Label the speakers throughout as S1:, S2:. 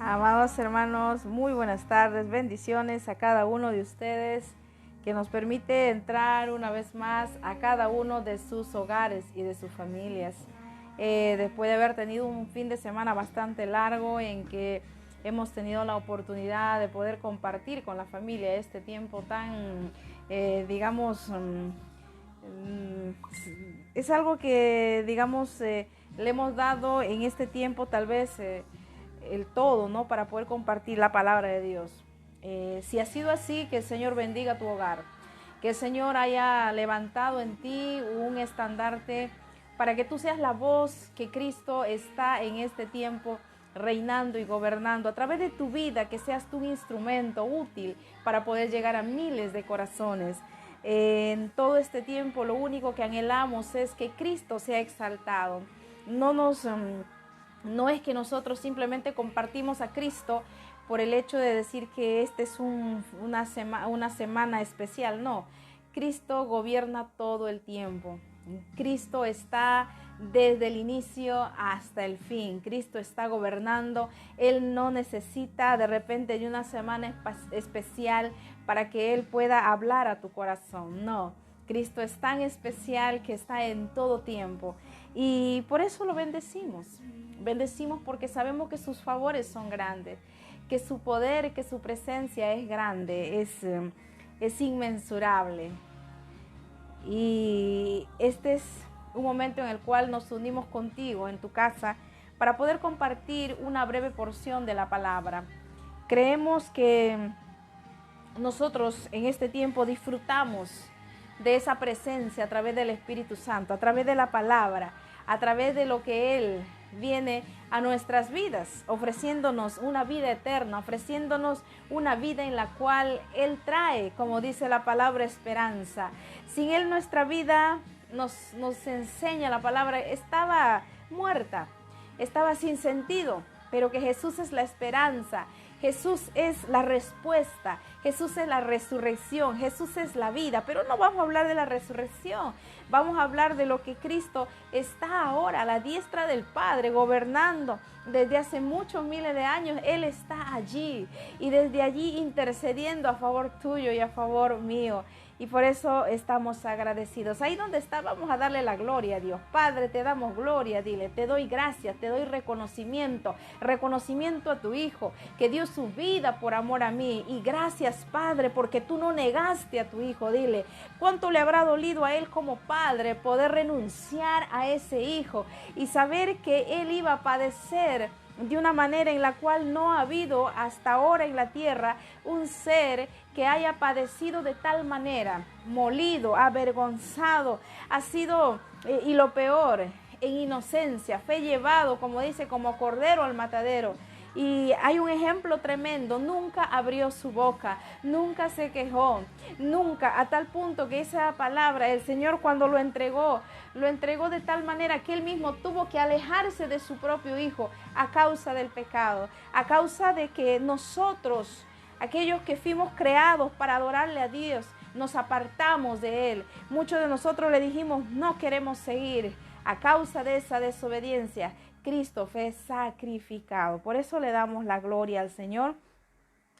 S1: Amados hermanos, muy buenas tardes, bendiciones a cada uno de ustedes que nos permite entrar una vez más a cada uno de sus hogares y de sus familias. Después de haber tenido un fin de semana bastante largo en que hemos tenido la oportunidad de poder compartir con la familia este tiempo tan, es algo que, le hemos dado en este tiempo tal vez el todo, ¿no? Para poder compartir la palabra de Dios. Si ha sido así, que el Señor bendiga tu hogar, que el Señor haya levantado en ti un estandarte para que tú seas la voz que Cristo está en este tiempo reinando y gobernando a través de tu vida, que seas tu instrumento útil para poder llegar a miles de corazones. En todo este tiempo lo único que anhelamos es que Cristo sea exaltado. No es que nosotros simplemente compartimos a Cristo por el hecho de decir que este es una semana especial. No, Cristo gobierna todo el tiempo. Cristo está desde el inicio hasta el fin. Cristo está gobernando. Él no necesita de repente de una semana especial para que Él pueda hablar a tu corazón. No, Cristo es tan especial que está en todo tiempo. Y por eso lo bendecimos. Bendecimos porque sabemos que sus favores son grandes, que su poder, que su presencia es grande, es inmensurable. Y este es un momento en el cual nos unimos contigo en tu casa para poder compartir una breve porción de la palabra. Creemos que nosotros en este tiempo disfrutamos de esa presencia a través del Espíritu Santo, a través de la palabra, a través de lo que Él viene a nuestras vidas, ofreciéndonos una vida eterna, ofreciéndonos una vida en la cual Él trae, como dice la palabra, esperanza. Sin Él nuestra vida, nos enseña la palabra, estaba muerta, estaba sin sentido, pero que Jesús es la esperanza. Jesús es la respuesta, Jesús es la resurrección, Jesús es la vida, pero no vamos a hablar de la resurrección, vamos a hablar de lo que Cristo está ahora a la diestra del Padre, gobernando desde hace muchos miles de años. Él está allí y desde allí intercediendo a favor tuyo y a favor mío. Y por eso estamos agradecidos. Ahí donde está, vamos a darle la gloria a Dios. Padre, te damos gloria, dile, te doy gracias, te doy reconocimiento a tu Hijo, que dio su vida por amor a mí. Y gracias, Padre, porque tú no negaste a tu Hijo. Dile, ¿cuánto le habrá dolido a Él como Padre poder renunciar a ese Hijo y saber que Él iba a padecer de una manera en la cual no ha habido hasta ahora en la tierra un ser que haya padecido de tal manera, molido, avergonzado, ha sido, y lo peor, en inocencia, fue llevado, como dice, como cordero al matadero. Y hay un ejemplo tremendo, nunca abrió su boca, nunca se quejó, nunca, a tal punto que esa palabra, el Señor cuando lo entregó de tal manera que Él mismo tuvo que alejarse de su propio Hijo a causa del pecado, a causa de que nosotros, aquellos que fuimos creados para adorarle a Dios, nos apartamos de Él. Muchos de nosotros le dijimos, no queremos seguir. A causa de esa desobediencia, Cristo fue sacrificado. Por eso le damos la gloria al Señor.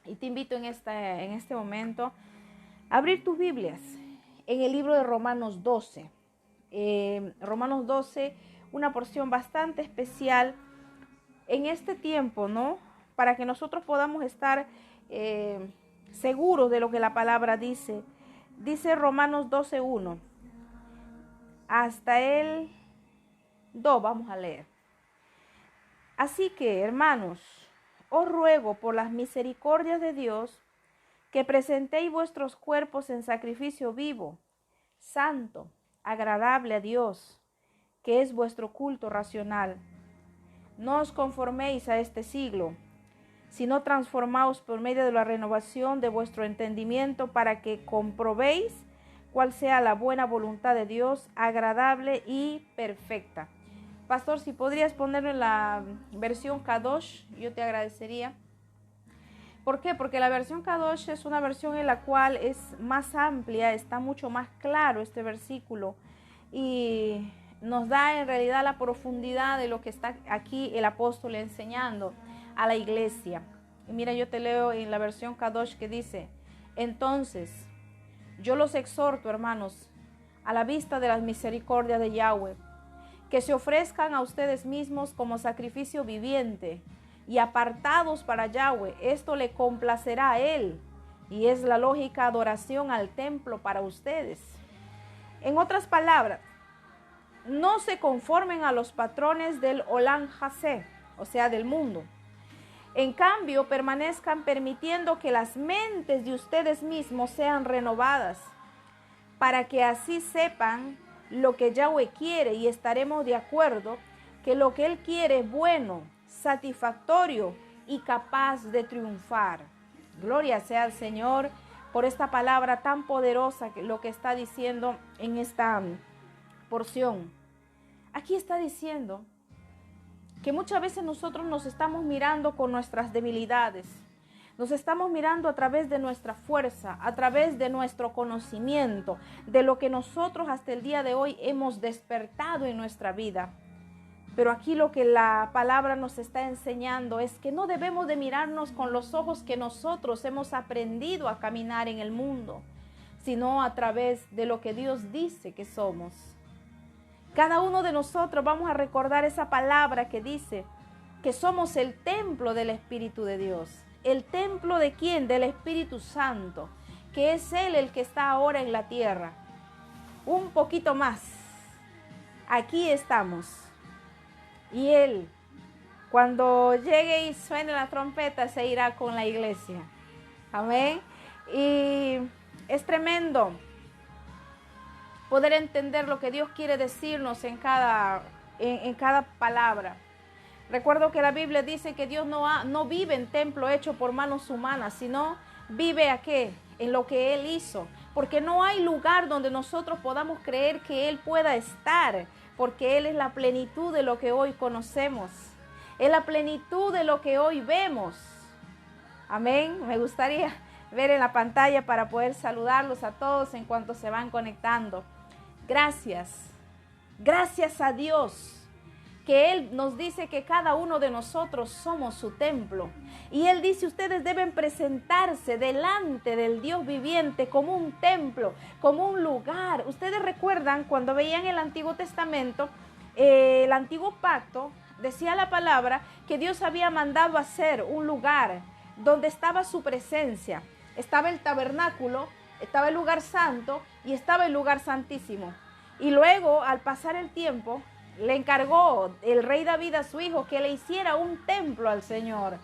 S1: Y te invito en este momento a abrir tus Biblias en el libro de Romanos 12. Romanos 12, una porción bastante especial en este tiempo, ¿no? Para que nosotros podamos estar seguros de lo que la palabra dice. Dice Romanos 12:1. Hasta el 2 vamos a leer. Así que, hermanos, os ruego por las misericordias de Dios que presentéis vuestros cuerpos en sacrificio vivo, santo, agradable a Dios, que es vuestro culto racional. No os conforméis a este siglo, sino transformaos por medio de la renovación de vuestro entendimiento para que comprobéis cuál sea la buena voluntad de Dios, agradable y perfecta. Pastor, si podrías ponerlo en la versión Kadosh, yo te agradecería. ¿Por qué? Porque la versión Kadosh es una versión en la cual es más amplia, está mucho más claro este versículo y nos da en realidad la profundidad de lo que está aquí el apóstol enseñando. a la iglesia. Y mira, yo te leo en la versión Kadosh que dice: entonces, yo los exhorto, hermanos, a la vista de las misericordias de Yahweh, que se ofrezcan a ustedes mismos como sacrificio viviente y apartados para Yahweh. Esto le complacerá a Él, y es la lógica adoración al templo para ustedes. En otras palabras, no se conformen a los patrones del Olam Hazé, o sea, del mundo. En cambio, permanezcan permitiendo que las mentes de ustedes mismos sean renovadas, para que así sepan lo que Yahweh quiere, y estaremos de acuerdo que lo que Él quiere es bueno, satisfactorio y capaz de triunfar. Gloria sea al Señor por esta palabra tan poderosa, que lo que está diciendo en esta porción. Aquí está diciendo que muchas veces nosotros nos estamos mirando con nuestras debilidades, nos estamos mirando a través de nuestra fuerza, a través de nuestro conocimiento, de lo que nosotros hasta el día de hoy hemos despertado en nuestra vida. Pero aquí lo que la palabra nos está enseñando es que no debemos de mirarnos con los ojos que nosotros hemos aprendido a caminar en el mundo, sino a través de lo que Dios dice que somos. Cada uno de nosotros vamos a recordar esa palabra que dice que somos el templo del Espíritu de Dios. ¿El templo de quién? Del Espíritu Santo, que es Él el que está ahora en la tierra. Un poquito más. Aquí estamos. Y Él, cuando llegue y suene la trompeta, se irá con la iglesia. Amén. Y es tremendo poder entender lo que Dios quiere decirnos en cada palabra. Recuerdo que la Biblia dice que Dios no vive en templo hecho por manos humanas, sino vive aquí, en lo que Él hizo. Porque no hay lugar donde nosotros podamos creer que Él pueda estar, porque Él es la plenitud de lo que hoy conocemos. Es la plenitud de lo que hoy vemos. Amén. Me gustaría ver en la pantalla para poder saludarlos a todos en cuanto se van conectando. Gracias. Gracias a Dios, que Él nos dice que cada uno de nosotros somos su templo. Y Él dice, ustedes deben presentarse delante del Dios viviente como un templo, como un lugar. Ustedes recuerdan cuando veían el Antiguo Testamento, el Antiguo Pacto, decía la palabra que Dios había mandado hacer un lugar donde estaba su presencia. Estaba el tabernáculo, estaba el lugar santo y estaba el lugar santísimo. Y luego, al pasar el tiempo, le encargó el rey David a su hijo que le hiciera un templo al Señor.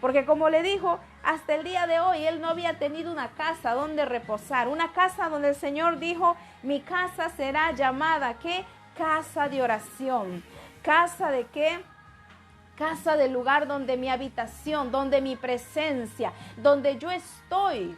S1: Porque como le dijo, hasta el día de hoy él no había tenido una casa donde reposar. Una casa donde el Señor dijo, mi casa será llamada, ¿qué? Casa de oración. ¿Casa de qué? Casa del lugar donde mi habitación, donde mi presencia, donde yo estoy.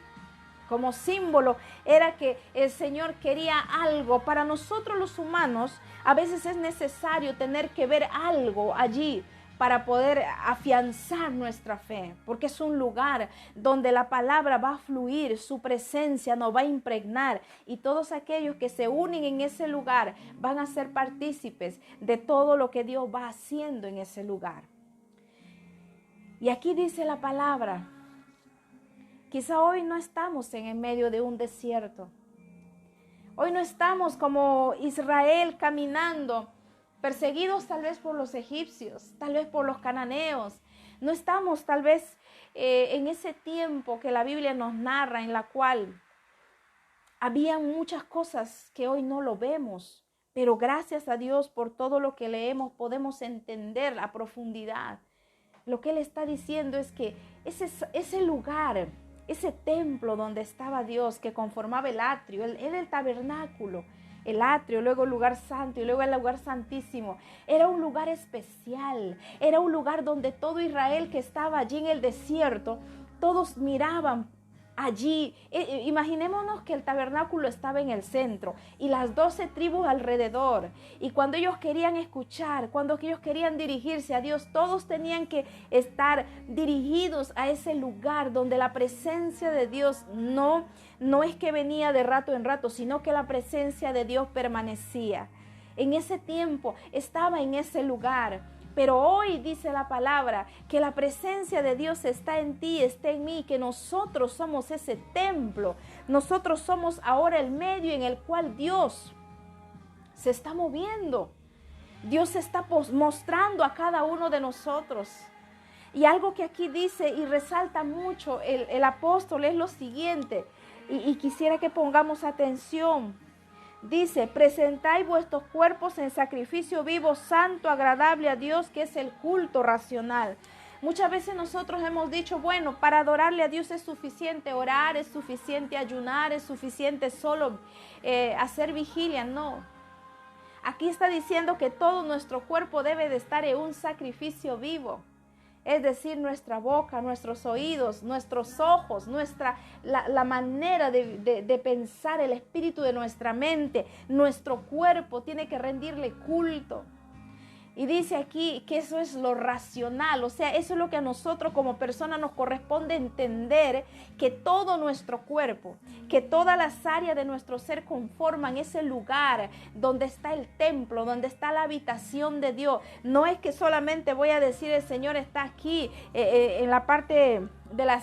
S1: Como símbolo era que el Señor quería algo. Para nosotros los humanos a veces es necesario tener que ver algo allí para poder afianzar nuestra fe, porque es un lugar donde la palabra va a fluir, su presencia nos va a impregnar y todos aquellos que se unen en ese lugar van a ser partícipes de todo lo que Dios va haciendo en ese lugar. Y aquí dice la palabra, quizá hoy no estamos en medio de un desierto. Hoy no estamos como Israel caminando, perseguidos tal vez por los egipcios, tal vez por los cananeos. No estamos tal vez en ese tiempo que la Biblia nos narra, en la cual había muchas cosas que hoy no lo vemos. Pero gracias a Dios por todo lo que leemos podemos entender la profundidad. Lo que Él está diciendo es que ese lugar, ese templo donde estaba Dios, que conformaba el atrio, el tabernáculo, el atrio, luego el lugar santo y luego el lugar santísimo, era un lugar especial, era un lugar donde todo Israel que estaba allí en el desierto, todos miraban allí. Imaginémonos que el tabernáculo estaba en el centro y las 12 tribus alrededor, y cuando ellos querían escuchar, cuando ellos querían dirigirse a Dios, todos tenían que estar dirigidos a ese lugar donde la presencia de Dios no es que venía de rato en rato, sino que la presencia de Dios permanecía. En ese tiempo estaba en ese lugar. Pero hoy dice la palabra que la presencia de Dios está en ti, está en mí, que nosotros somos ese templo. Nosotros somos ahora el medio en el cual Dios se está moviendo. Dios se está mostrando a cada uno de nosotros. Y algo que aquí dice y resalta mucho el apóstol es lo siguiente, y quisiera que pongamos atención. Dice, presentáis vuestros cuerpos en sacrificio vivo, santo, agradable a Dios, que es el culto racional. Muchas veces nosotros hemos dicho, bueno, para adorarle a Dios es suficiente orar, es suficiente ayunar, es suficiente solo hacer vigilia. No. Aquí está diciendo que todo nuestro cuerpo debe de estar en un sacrificio vivo. Es decir, nuestra boca, nuestros oídos, nuestros ojos, la manera de pensar, el espíritu de nuestra mente, nuestro cuerpo tiene que rendirle culto. Y dice aquí que eso es lo racional, o sea, eso es lo que a nosotros como personas nos corresponde entender, que todo nuestro cuerpo, que todas las áreas de nuestro ser conforman ese lugar donde está el templo, donde está la habitación de Dios. No es que solamente voy a decir el Señor está aquí en la parte de la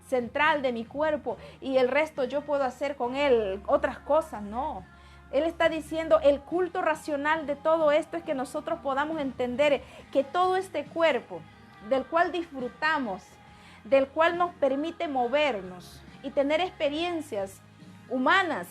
S1: central de mi cuerpo y el resto yo puedo hacer con Él otras cosas, no. Él está diciendo, el culto racional de todo esto es que nosotros podamos entender que todo este cuerpo del cual disfrutamos, del cual nos permite movernos y tener experiencias humanas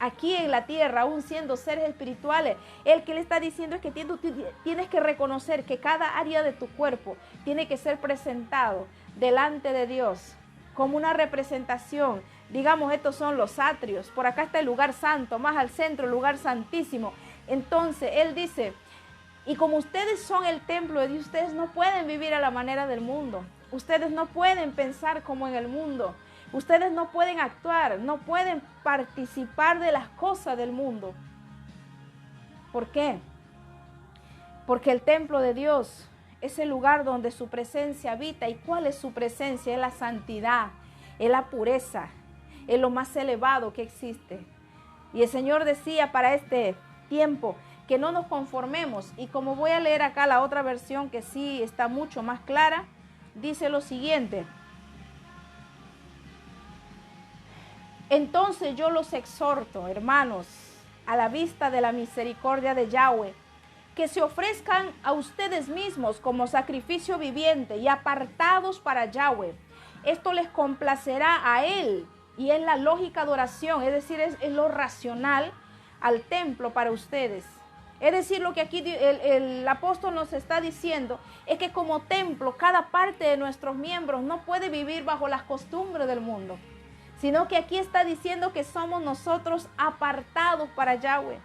S1: aquí en la tierra, aún siendo seres espirituales, el que le está diciendo es que tienes que reconocer que cada área de tu cuerpo tiene que ser presentado delante de Dios como una representación. Digamos, estos son los atrios, por acá está el lugar santo, más al centro el lugar santísimo. Entonces Él dice, y como ustedes son el templo de Dios, ustedes no pueden vivir a la manera del mundo, ustedes no pueden pensar como en el mundo, ustedes no pueden actuar, no pueden participar de las cosas del mundo. ¿Por qué? Porque el templo de Dios es el lugar donde su presencia habita. ¿Y cuál es su presencia? Es la santidad, es la pureza, es lo más elevado que existe. Y el Señor decía para este tiempo que no nos conformemos. Y como voy a leer acá la otra versión que sí está mucho más clara, dice lo siguiente. Entonces yo los exhorto, hermanos, a la vista de la misericordia de Yahweh, que se ofrezcan a ustedes mismos como sacrificio viviente y apartados para Yahweh. Esto les complacerá a Él. Y es la lógica adoración, es decir, es lo racional al templo para ustedes. Es decir, lo que aquí el apóstol nos está diciendo es que como templo, cada parte de nuestros miembros no puede vivir bajo las costumbres del mundo, sino que aquí está diciendo que somos nosotros apartados para Yahweh.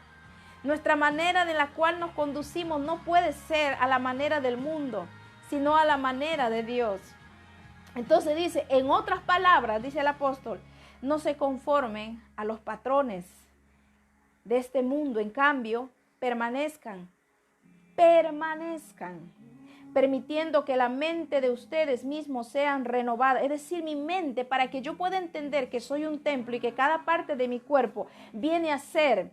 S1: Nuestra manera de la cual nos conducimos no puede ser a la manera del mundo, sino a la manera de Dios. Entonces dice, en otras palabras, dice el apóstol, no se conformen a los patrones de este mundo, en cambio, permanezcan, permitiendo que la mente de ustedes mismos sean renovadas, es decir, mi mente, para que yo pueda entender que soy un templo y que cada parte de mi cuerpo viene a ser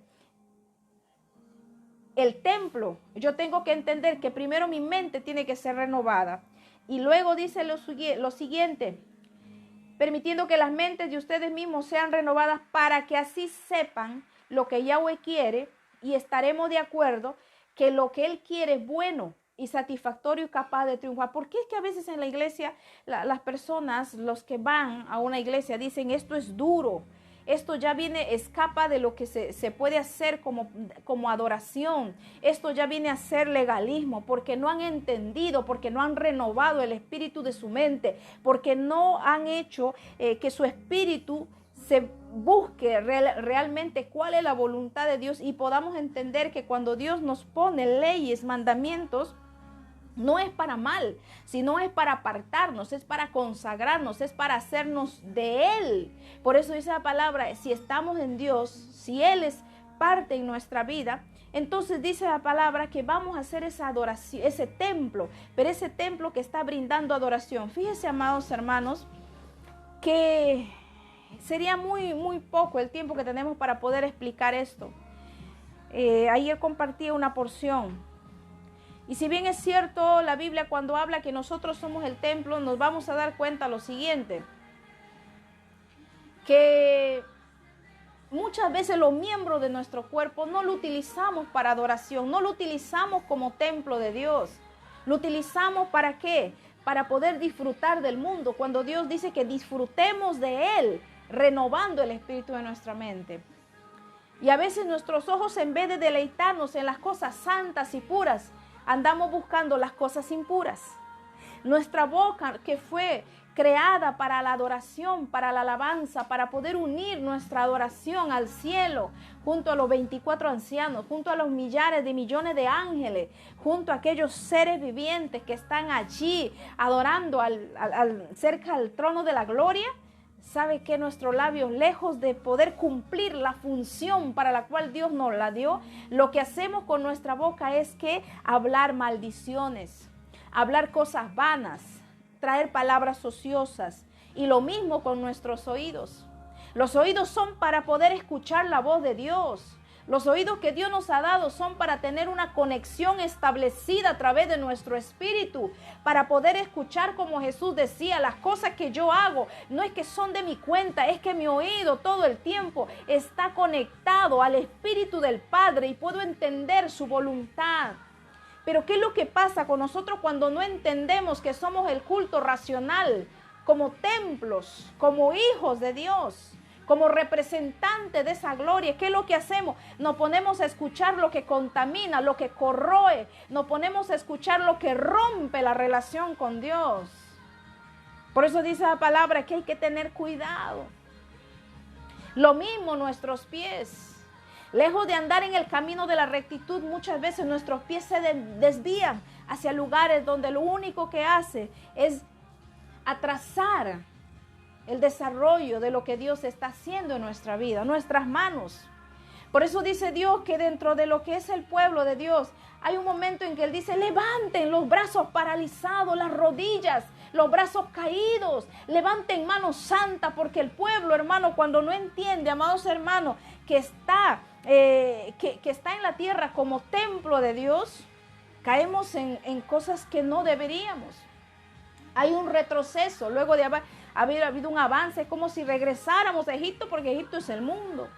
S1: el templo. Yo tengo que entender que primero mi mente tiene que ser renovada y luego dice lo siguiente, permitiendo que las mentes de ustedes mismos sean renovadas para que así sepan lo que Yahweh quiere y estaremos de acuerdo que lo que Él quiere es bueno y satisfactorio y capaz de triunfar. ¿Por qué es que a veces en la iglesia las personas, los que van a una iglesia dicen esto es duro? Esto ya escapa de lo que se puede hacer como adoración. Esto ya viene a ser legalismo, porque no han entendido, porque no han renovado el espíritu de su mente, porque no han hecho que su espíritu se busque realmente cuál es la voluntad de Dios y podamos entender que cuando Dios nos pone leyes, mandamientos, no es para mal, sino es para apartarnos, es para consagrarnos, es para hacernos de Él. Por eso dice la palabra, si estamos en Dios, si Él es parte en nuestra vida, entonces dice la palabra que vamos a hacer esa adoración, ese templo, pero ese templo que está brindando adoración. Fíjense, amados hermanos, que sería muy poco el tiempo que tenemos para poder explicar esto. Ayer compartí una porción Y si bien es cierto, la Biblia cuando habla que nosotros somos el templo, nos vamos a dar cuenta lo siguiente, que muchas veces los miembros de nuestro cuerpo no lo utilizamos para adoración, no lo utilizamos como templo de Dios. ¿Lo utilizamos para qué? Para poder disfrutar del mundo, cuando Dios dice que disfrutemos de Él, renovando el espíritu de nuestra mente. Y a veces nuestros ojos, en vez de deleitarnos en las cosas santas y puras, andamos buscando las cosas impuras. Nuestra boca, que fue creada para la adoración, para la alabanza, para poder unir nuestra adoración al cielo, junto a los 24 ancianos, junto a los millares de millones de ángeles, junto a aquellos seres vivientes que están allí adorando cerca al trono de la gloria. ¿Sabe que nuestros labios, lejos de poder cumplir la función para la cual Dios nos la dio, lo que hacemos con nuestra boca es que hablar maldiciones, hablar cosas vanas, traer palabras ociosas? Y lo mismo con nuestros oídos. Los oídos son para poder escuchar la voz de Dios. Los oídos que Dios nos ha dado son para tener una conexión establecida a través de nuestro espíritu, para poder escuchar, como Jesús decía, las cosas que yo hago no es que son de mi cuenta, es que mi oído todo el tiempo está conectado al Espíritu del Padre y puedo entender su voluntad. Pero ¿qué es lo que pasa con nosotros cuando no entendemos que somos el culto racional, como templos, como hijos de Dios, como representantes de esa gloria? ¿Qué es lo que hacemos? Nos ponemos a escuchar lo que contamina, lo que corroe, nos ponemos a escuchar lo que rompe la relación con Dios. Por eso dice la palabra que hay que tener cuidado. Lo mismo nuestros pies. Lejos de andar en el camino de la rectitud, muchas veces nuestros pies se desvían hacia lugares donde lo único que hace es atrasar el desarrollo de lo que Dios está haciendo en nuestra vida, nuestras manos. Por eso dice Dios que dentro de lo que es el pueblo de Dios, hay un momento en que Él dice: levanten los brazos paralizados, las rodillas, los brazos caídos, levanten manos santas, porque el pueblo, hermano, cuando no entiende, amados hermanos, que está en la tierra como templo de Dios, caemos en cosas que no deberíamos. Hay un retroceso, luego de haber habido un avance, es como si regresáramos a Egipto, porque Egipto es el mundo.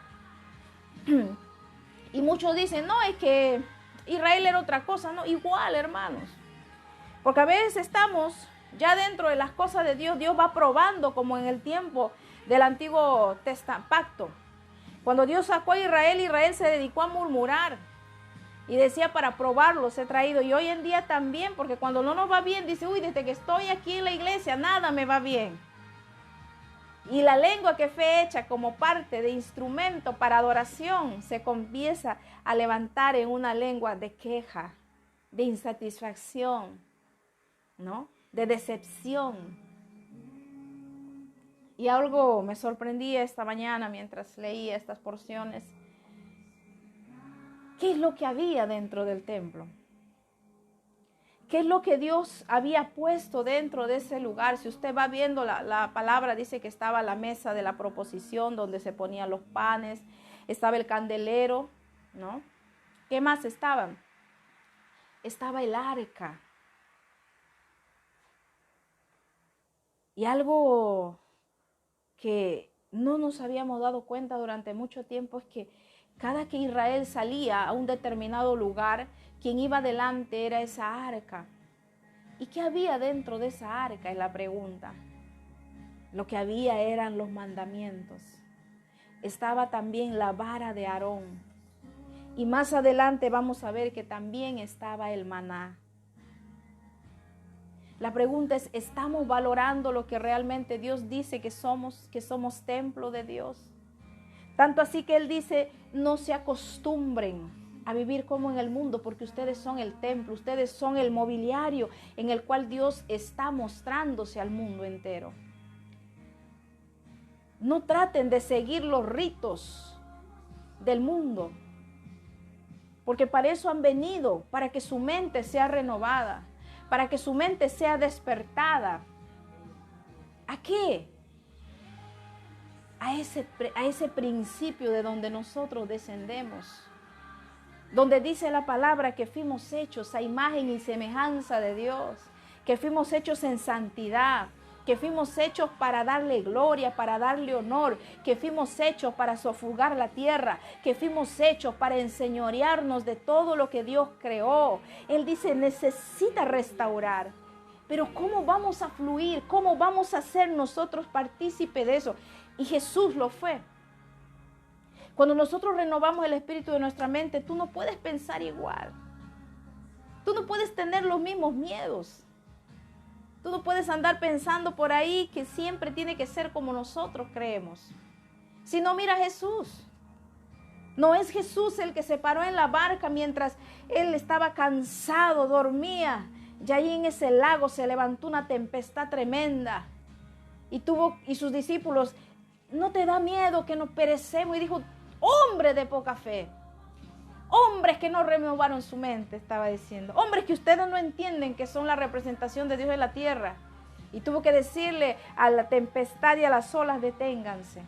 S1: Y muchos dicen: no, es que Israel era otra cosa. No, igual, hermanos. Porque a veces estamos ya dentro de las cosas de Dios. Dios va probando, como en el tiempo del antiguo pacto. Cuando Dios sacó a Israel, Israel se dedicó a murmurar. Y decía: para probarlos he traído. Y hoy en día también, porque cuando no nos va bien, dice: uy, desde que estoy aquí en la iglesia, nada me va bien. Y la lengua que fue hecha como parte de instrumento para adoración se comienza a levantar en una lengua de queja, de insatisfacción, ¿no? De decepción. Y algo me sorprendía esta mañana mientras leía estas porciones. ¿Qué es lo que había dentro del templo? ¿Qué es lo que Dios había puesto dentro de ese lugar? Si usted va viendo la palabra, dice que estaba la mesa de la proposición donde se ponían los panes, estaba el candelero, ¿no? ¿Qué más estaban? Estaba el arca. Y algo que no nos habíamos dado cuenta durante mucho tiempo es que cada que Israel salía a un determinado lugar, quien iba delante era esa arca. ¿Y qué había dentro de esa arca? Es la pregunta. Lo que había eran los mandamientos. Estaba también la vara de Aarón. Y más adelante vamos a ver que también estaba el maná. La pregunta es: ¿estamos valorando lo que realmente Dios dice que somos templo de Dios? Tanto así que Él dice: no se acostumbren a vivir como en el mundo, porque ustedes son el templo, ustedes son el mobiliario en el cual Dios está mostrándose al mundo entero. No traten de seguir los ritos del mundo, porque para eso han venido, para que su mente sea renovada, para que su mente sea despertada. ¿A qué? A ese principio de donde nosotros descendemos. donde dice la palabra que fuimos hechos a imagen y semejanza de Dios, que fuimos hechos en santidad, que fuimos hechos para darle gloria, para darle honor, que fuimos hechos para sojuzgar la tierra, que fuimos hechos para enseñorearnos de todo lo que Dios creó. Él dice, necesita restaurar. Pero ¿cómo vamos a fluir? ¿Cómo vamos a ser nosotros partícipe de eso? Y Jesús lo fue. Cuando nosotros renovamos el espíritu de nuestra mente, tú no puedes pensar igual. Tú no puedes tener los mismos miedos. Tú no puedes andar pensando por ahí que siempre tiene que ser como nosotros creemos. Si no, mira a Jesús. No es Jesús el que se paró en la barca mientras él estaba cansado, dormía. Y ahí en ese lago se levantó una tempestad tremenda. Y sus discípulos, ¿no te da miedo que nos perecemos? Y dijo, hombre de poca fe. Hombres que no renovaron su mente, estaba diciendo. Hombres que ustedes no entienden que son la representación de Dios en la tierra. Y tuvo que decirle a la tempestad y a las olas, deténganse.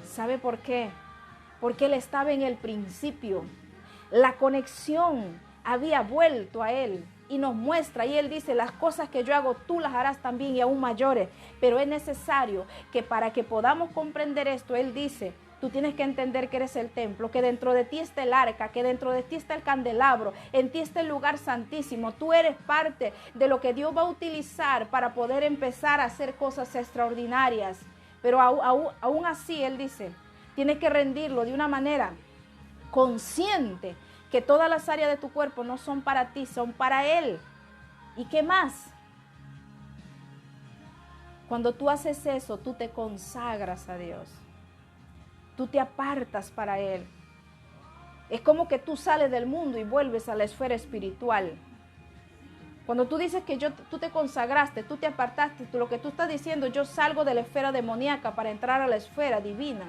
S1: ¿Sabe por qué? Porque él estaba en el principio. La conexión había vuelto a él. Y nos muestra, y él dice, las cosas que yo hago, tú las harás también y aún mayores. Pero es necesario que para que podamos comprender esto, él dice, tú tienes que entender que eres el templo, que dentro de ti está el arca, que dentro de ti está el candelabro, en ti está el lugar santísimo. Tú eres parte de lo que Dios va a utilizar para poder empezar a hacer cosas extraordinarias. Pero aún así, él dice, tienes que rendirlo de una manera consciente, que todas las áreas de tu cuerpo no son para ti, son para Él. ¿Y qué más? Cuando tú haces eso, tú te consagras a Dios. Tú te apartas para Él. Es como que tú sales del mundo y vuelves a la esfera espiritual. Cuando tú dices que tú te consagraste, tú te apartaste, lo que tú estás diciendo, yo salgo de la esfera demoníaca para entrar a la esfera divina,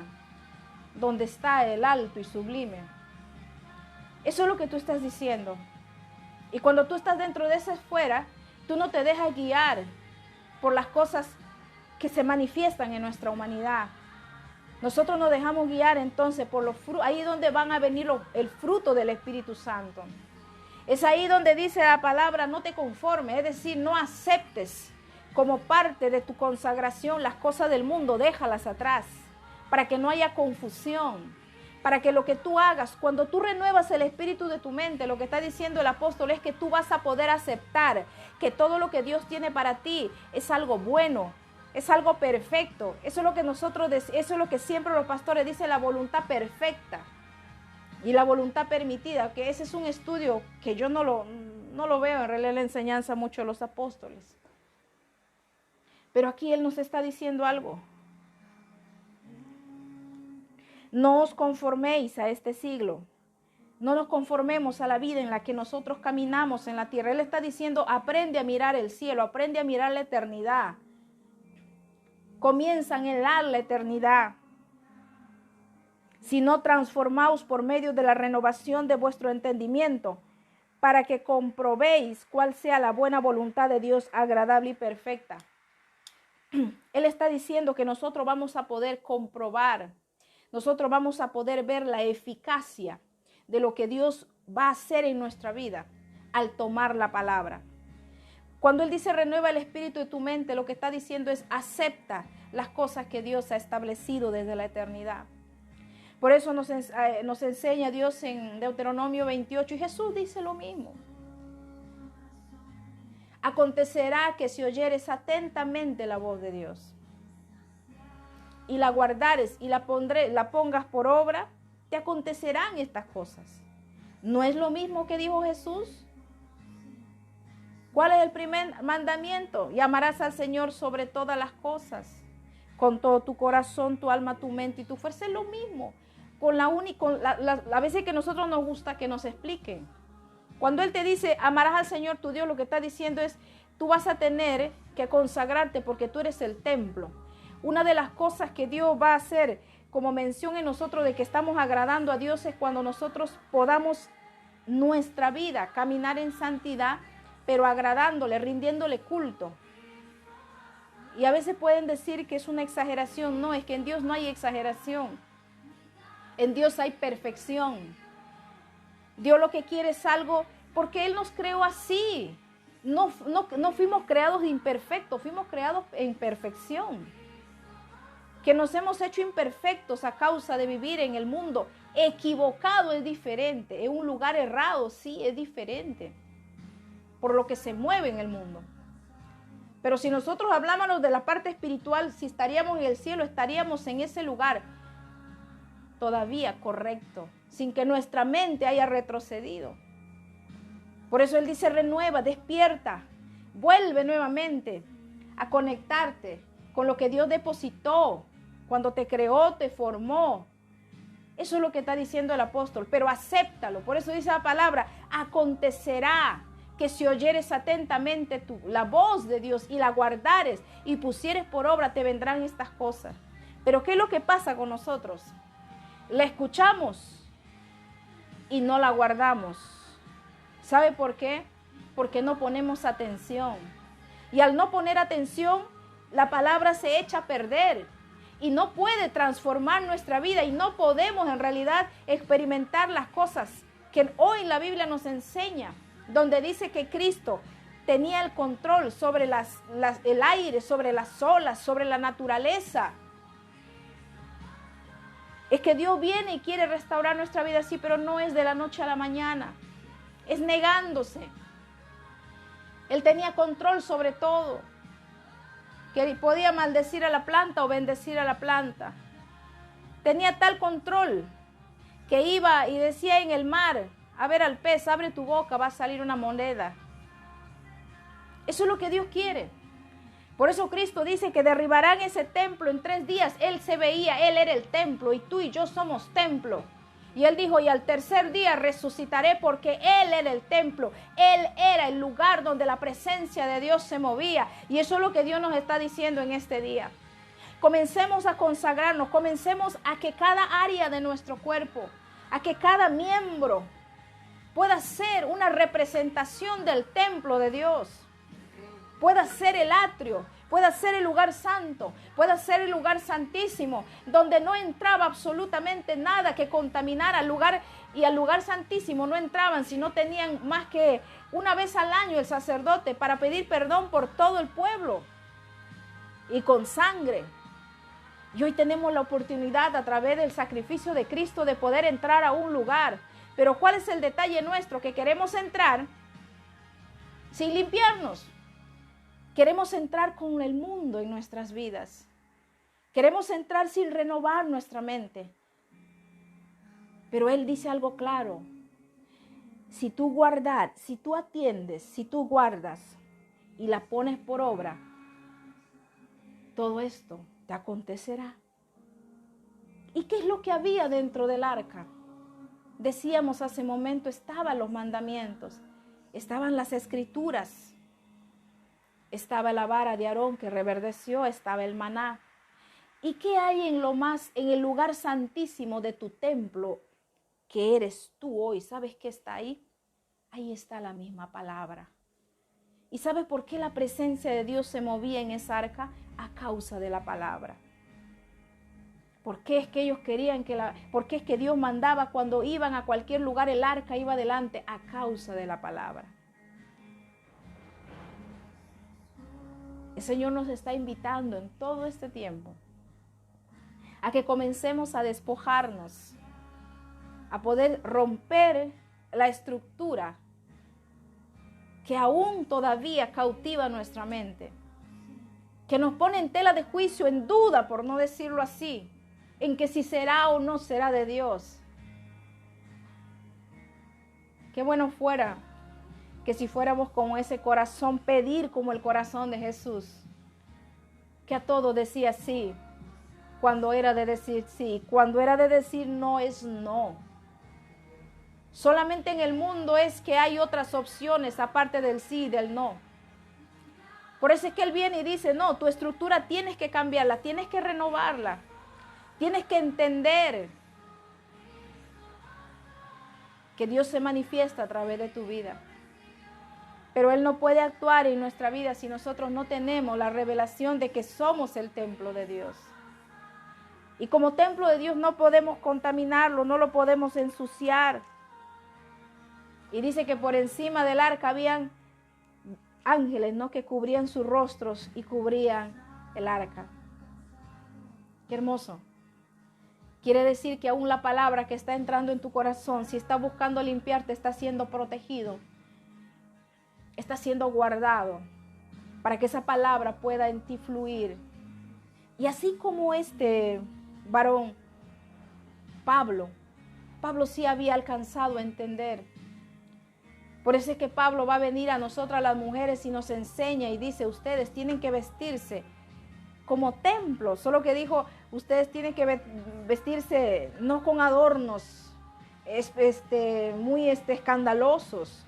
S1: donde está el alto y sublime. Eso es lo que tú estás diciendo. Y cuando tú estás dentro de esa esfera, tú no te dejas guiar por las cosas que se manifiestan en nuestra humanidad. Nosotros nos dejamos guiar entonces por los frutos. Ahí es donde van a venir el fruto del Espíritu Santo. Es ahí donde dice la palabra, no te conformes, es decir, no aceptes como parte de tu consagración las cosas del mundo, déjalas atrás, para que no haya confusión. Para que lo que tú hagas, cuando tú renuevas el espíritu de tu mente, lo que está diciendo el apóstol es que tú vas a poder aceptar que todo lo que Dios tiene para ti es algo bueno, es algo perfecto. Eso es lo que siempre los pastores dicen, la voluntad perfecta y la voluntad permitida, que ese es un estudio que yo no lo veo en realidad en la enseñanza mucho de los apóstoles. Pero aquí Él nos está diciendo algo. No os conforméis a este siglo. No nos conformemos a la vida en la que nosotros caminamos en la tierra. Él está diciendo, aprende a mirar el cielo, aprende a mirar la eternidad. Comienza a anhelar la eternidad. Sino transformaos por medio de la renovación de vuestro entendimiento, para que comprobéis cuál sea la buena voluntad de Dios, agradable y perfecta. Él está diciendo que nosotros vamos a poder comprobar, nosotros vamos a poder ver la eficacia de lo que Dios va a hacer en nuestra vida al tomar la palabra. Cuando Él dice renueva el espíritu de tu mente, lo que está diciendo es acepta las cosas que Dios ha establecido desde la eternidad. Por eso nos enseña Dios en Deuteronomio 28 y Jesús dice lo mismo. Acontecerá que si oyeres atentamente la voz de Dios y la guardares y la pongas por obra, te acontecerán estas cosas. ¿No es lo mismo que dijo Jesús? ¿Cuál es el primer mandamiento? Y amarás al Señor sobre todas las cosas, con todo tu corazón, tu alma, tu mente y tu fuerza. Es lo mismo. A veces que a nosotros nos gusta que nos expliquen. Cuando Él te dice, amarás al Señor tu Dios, lo que está diciendo es, tú vas a tener que consagrarte porque tú eres el templo. Una de las cosas que Dios va a hacer, como mención en nosotros de que estamos agradando a Dios, es cuando nosotros podamos nuestra vida caminar en santidad, pero agradándole, rindiéndole culto. Y a veces pueden decir que es una exageración. No, es que en Dios no hay exageración. En Dios hay perfección. Dios lo que quiere es algo, porque Él nos creó así. No fuimos creados imperfectos, fuimos creados en perfección. Que nos hemos hecho imperfectos a causa de vivir en el mundo equivocado es diferente. En un lugar errado sí es diferente. Por lo que se mueve en el mundo. Pero si nosotros habláramos de la parte espiritual, si estaríamos en el cielo, estaríamos en ese lugar todavía correcto, sin que nuestra mente haya retrocedido. Por eso Él dice, renueva, despierta, vuelve nuevamente a conectarte con lo que Dios depositó cuando te creó, te formó. Eso es lo que está diciendo el apóstol, pero acéptalo. Por eso dice la palabra, acontecerá que si oyeres atentamente la voz de Dios y la guardares y pusieres por obra, te vendrán estas cosas. Pero ¿qué es lo que pasa con nosotros? La escuchamos y no la guardamos. ¿Sabe por qué? Porque no ponemos atención. Y al no poner atención, la palabra se echa a perder y no puede transformar nuestra vida y no podemos en realidad experimentar las cosas que hoy la Biblia nos enseña, donde dice que Cristo tenía el control sobre el aire, sobre las olas, sobre la naturaleza. Es que Dios viene y quiere restaurar nuestra vida, sí, pero no es de la noche a la mañana. Es negándose. Él tenía control sobre todo. Que podía maldecir a la planta o bendecir a la planta. Tenía tal control que iba y decía en el mar, a ver al pez, abre tu boca, va a salir una moneda. Eso es lo que Dios quiere. Por eso Cristo dice que derribarán ese templo en 3 días. Él se veía, Él era el templo y tú y yo somos templo. Y Él dijo, y al tercer día resucitaré porque Él era el templo. Él era el lugar donde la presencia de Dios se movía. Y eso es lo que Dios nos está diciendo en este día. Comencemos a consagrarnos, comencemos a que cada área de nuestro cuerpo, a que cada miembro pueda ser una representación del templo de Dios. Pueda ser el atrio, pueda ser el lugar santo, pueda ser el lugar santísimo, donde no entraba absolutamente nada que contaminara al lugar, y al lugar santísimo no entraban si no tenían más que una vez al año el sacerdote para pedir perdón por todo el pueblo y con sangre. Y hoy tenemos la oportunidad a través del sacrificio de Cristo de poder entrar a un lugar. Pero ¿cuál es el detalle nuestro? Que queremos entrar sin limpiarnos. Queremos entrar con el mundo en nuestras vidas. Queremos entrar sin renovar nuestra mente. Pero Él dice algo claro. Si tú guardas, si tú atiendes, si tú guardas y la pones por obra, todo esto te acontecerá. ¿Y qué es lo que había dentro del arca? Decíamos hace un momento, estaban los mandamientos, estaban las escrituras. Estaba la vara de Aarón que reverdeció, estaba el maná. ¿Y qué hay en el lugar santísimo de tu templo que eres tú hoy? ¿Sabes qué está ahí? Ahí está la misma palabra. ¿Y sabes por qué la presencia de Dios se movía en esa arca? A causa de la palabra. ¿Por qué es que ellos querían por qué es que Dios mandaba cuando iban a cualquier lugar el arca iba adelante? A causa de la palabra. El Señor nos está invitando en todo este tiempo a que comencemos a despojarnos, a poder romper la estructura que aún todavía cautiva nuestra mente, que nos pone en tela de juicio, en duda, por no decirlo así, en que si será o no será de Dios. Qué bueno fuera que si fuéramos con ese corazón, pedir como el corazón de Jesús, que a todo decía sí, cuando era de decir sí, cuando era de decir no es no. Solamente en el mundo es que hay otras opciones aparte del sí y del no. Por eso es que Él viene y dice, no, tu estructura tienes que cambiarla, tienes que renovarla, tienes que entender que Dios se manifiesta a través de tu vida. Pero Él no puede actuar en nuestra vida si nosotros no tenemos la revelación de que somos el templo de Dios. Y como templo de Dios no podemos contaminarlo, no lo podemos ensuciar. Y dice que por encima del arca habían ángeles, ¿no?, que cubrían sus rostros y cubrían el arca. Qué hermoso. Quiere decir que aún la palabra que está entrando en tu corazón, si está buscando limpiarte, está siendo protegido, está siendo guardado, para que esa palabra pueda en ti fluir. Y así como este varón, Pablo sí había alcanzado a entender. Por eso es que Pablo va a venir a nosotras las mujeres y nos enseña y dice, ustedes tienen que vestirse como templo. Solo que dijo, ustedes tienen que vestirse no con adornos muy escandalosos,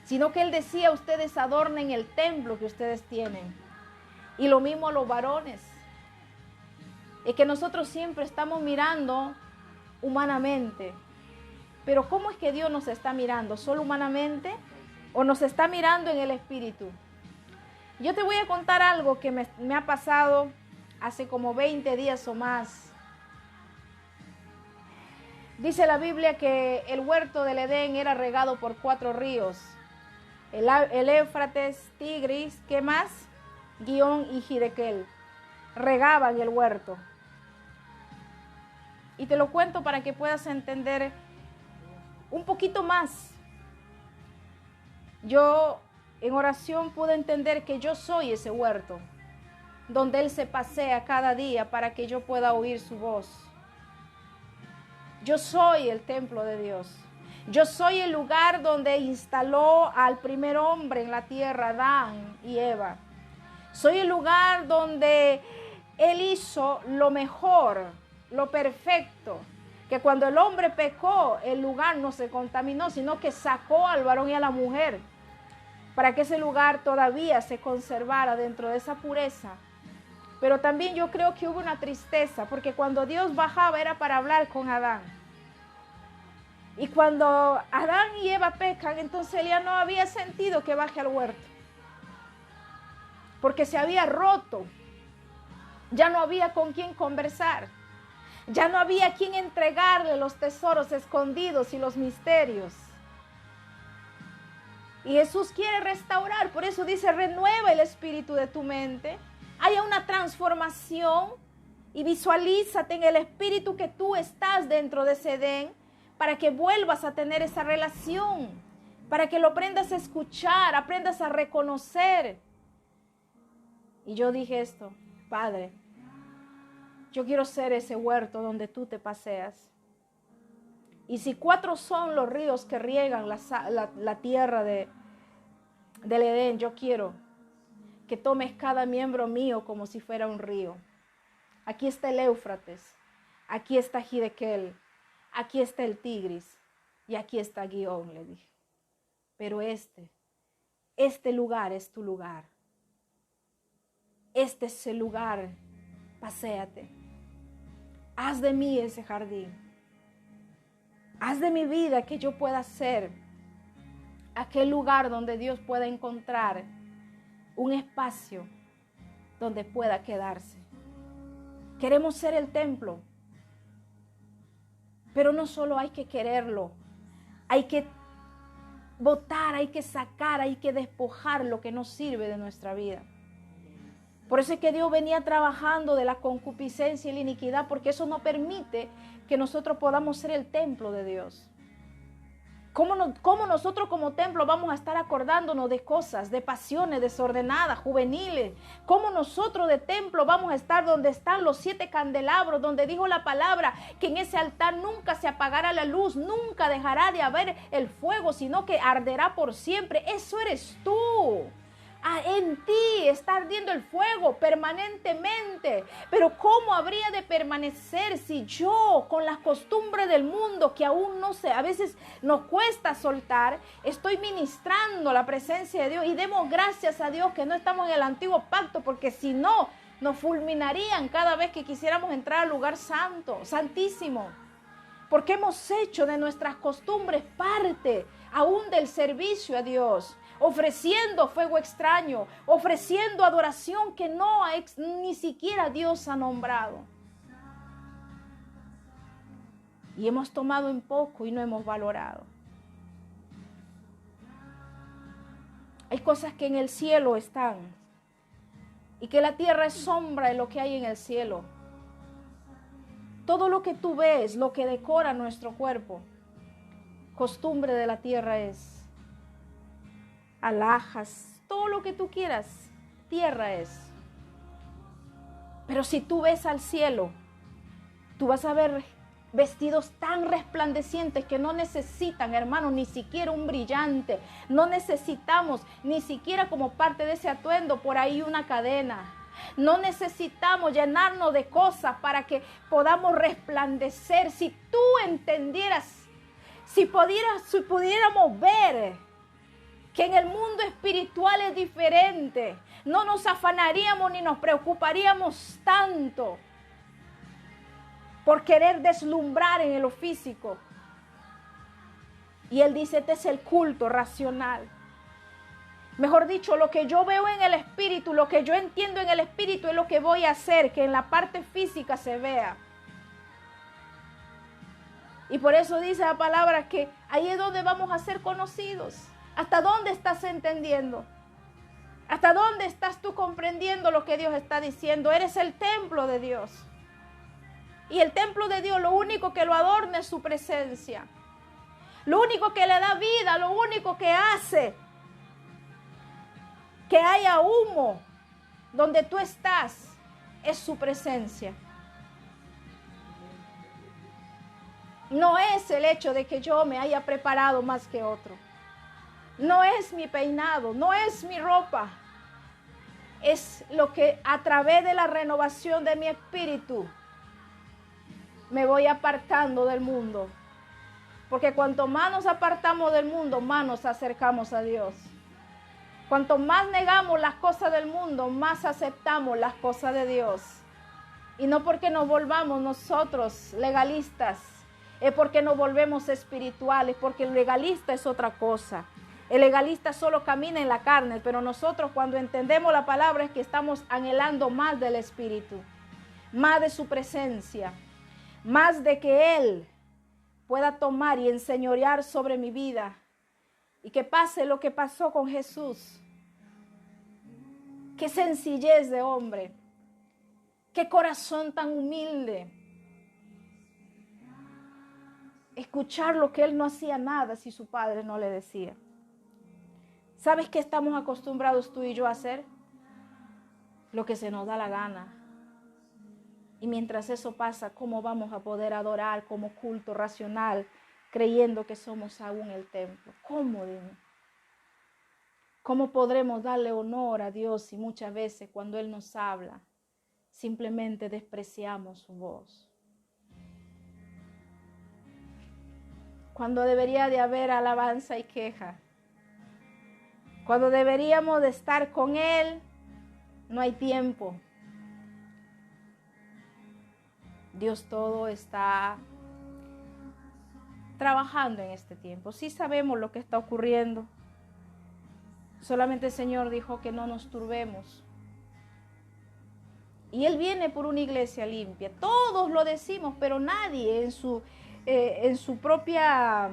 S1: sino que él decía, ustedes adornen el templo que ustedes tienen. Y lo mismo a los varones. Es que nosotros siempre estamos mirando humanamente. Pero ¿cómo es que Dios nos está mirando? ¿Solo humanamente? ¿O nos está mirando en el espíritu? Yo te voy a contar algo que me ha pasado hace como 20 días o más. Dice la Biblia que el huerto del Edén era regado por 4 ríos. El Éufrates, Tigris, ¿qué más? Gihón y Hiddekel. Regaban el huerto. Y te lo cuento para que puedas entender un poquito más. Yo en oración pude entender que yo soy ese huerto, donde Él se pasea cada día para que yo pueda oír su voz. Yo soy el templo de Dios. Yo soy el lugar donde instaló al primer hombre en la tierra, Adán y Eva. Soy el lugar donde Él hizo lo mejor, lo perfecto. Que cuando el hombre pecó, el lugar no se contaminó, sino que sacó al varón y a la mujer para que ese lugar todavía se conservara dentro de esa pureza. Pero también yo creo que hubo una tristeza, porque cuando Dios bajaba era para hablar con Adán. Y cuando Adán y Eva pecan, entonces él ya no había sentido que baje al huerto, porque se había roto, ya no había con quién conversar. Ya no había quien entregarle los tesoros escondidos y los misterios. Y Jesús quiere restaurar, por eso dice, renueva el espíritu de tu mente. Haya una transformación y visualízate en el espíritu que tú estás dentro de ese Edén, para que vuelvas a tener esa relación, para que lo aprendas a escuchar, aprendas a reconocer. Y yo dije esto, Padre, yo quiero ser ese huerto donde tú te paseas. Y si 4 son los ríos que riegan la tierra del Edén, yo quiero que tomes cada miembro mío como si fuera un río. Aquí está el Éufrates, aquí está Hiddekel, aquí está el Tigris y aquí está Gihón, le dije. Pero este lugar es tu lugar. Este es el lugar, paséate. Haz de mí ese jardín. Haz de mi vida que yo pueda ser aquel lugar donde Dios pueda encontrar un espacio donde pueda quedarse. Queremos ser el templo, pero no solo hay que quererlo, hay que botar, hay que sacar, hay que despojar lo que no sirve de nuestra vida. Por eso es que Dios venía trabajando de la concupiscencia y la iniquidad, porque eso no permite que nosotros podamos ser el templo de Dios. ¿Cómo nosotros como templo vamos a estar acordándonos de cosas, de pasiones desordenadas, juveniles? ¿Cómo nosotros de templo vamos a estar donde están los 7 candelabros, donde dijo la palabra que en ese altar nunca se apagará la luz, nunca dejará de haber el fuego, sino que arderá por siempre? Eso eres tú. En ti está ardiendo el fuego permanentemente. Pero ¿cómo habría de permanecer si yo, con las costumbres del mundo que aún no sé, a veces nos cuesta soltar, estoy ministrando la presencia de Dios? Y demos gracias a Dios que no estamos en el antiguo pacto, porque si no, nos fulminarían cada vez que quisiéramos entrar al lugar santo, santísimo. Porque hemos hecho de nuestras costumbres parte aún del servicio a Dios, ofreciendo fuego extraño, ofreciendo adoración que ni siquiera Dios ha nombrado. Y hemos tomado en poco y no hemos valorado. Hay cosas que en el cielo están y que la tierra es sombra de lo que hay en el cielo. Todo lo que tú ves, lo que decora nuestro cuerpo, costumbre de la tierra es. Alhajas, todo lo que tú quieras, tierra es. Pero si tú ves al cielo, tú vas a ver vestidos tan resplandecientes que no necesitan, hermanos, ni siquiera un brillante. No necesitamos ni siquiera como parte de ese atuendo por ahí una cadena. No necesitamos llenarnos de cosas para que podamos resplandecer. Si tú entendieras, si pudiéramos ver que en el mundo espiritual es diferente, no nos afanaríamos ni nos preocuparíamos tanto por querer deslumbrar en lo físico. Y él dice, este es el culto racional. Mejor dicho, lo que yo veo en el espíritu, lo que yo entiendo en el espíritu es lo que voy a hacer, que en la parte física se vea. Y por eso dice la palabra que ahí es donde vamos a ser conocidos. ¿Hasta dónde estás entendiendo? ¿Hasta dónde estás tú comprendiendo lo que Dios está diciendo? Eres el templo de Dios. Y el templo de Dios, lo único que lo adorna es su presencia. Lo único que le da vida, lo único que hace que haya humo donde tú estás, es su presencia. No es el hecho de que yo me haya preparado más que otro. No es mi peinado, no es mi ropa. Es lo que a través de la renovación de mi espíritu me voy apartando del mundo. Porque cuanto más nos apartamos del mundo, más nos acercamos a Dios. Cuanto más negamos las cosas del mundo, más aceptamos las cosas de Dios. Y no porque nos volvamos nosotros legalistas, es porque nos volvemos espirituales, porque el legalista es otra cosa. El legalista solo camina en la carne, pero nosotros cuando entendemos la palabra es que estamos anhelando más del Espíritu, más de su presencia, más de que Él pueda tomar y enseñorear sobre mi vida y que pase lo que pasó con Jesús. Qué sencillez de hombre, qué corazón tan humilde. Escuchar lo que él no hacía nada si su padre no le decía. ¿Sabes qué estamos acostumbrados tú y yo a hacer? Lo que se nos da la gana. Y mientras eso pasa, ¿cómo vamos a poder adorar como culto racional, creyendo que somos aún el templo? ¿Cómo, dime? ¿Cómo podremos darle honor a Dios si muchas veces cuando Él nos habla, simplemente despreciamos su voz? Cuando debería de haber alabanza y queja. Cuando deberíamos de estar con Él, no hay tiempo. Dios todo está trabajando en este tiempo. Sí sabemos lo que está ocurriendo. Solamente el Señor dijo que no nos turbemos. Y Él viene por una iglesia limpia. Todos lo decimos, pero nadie en su propia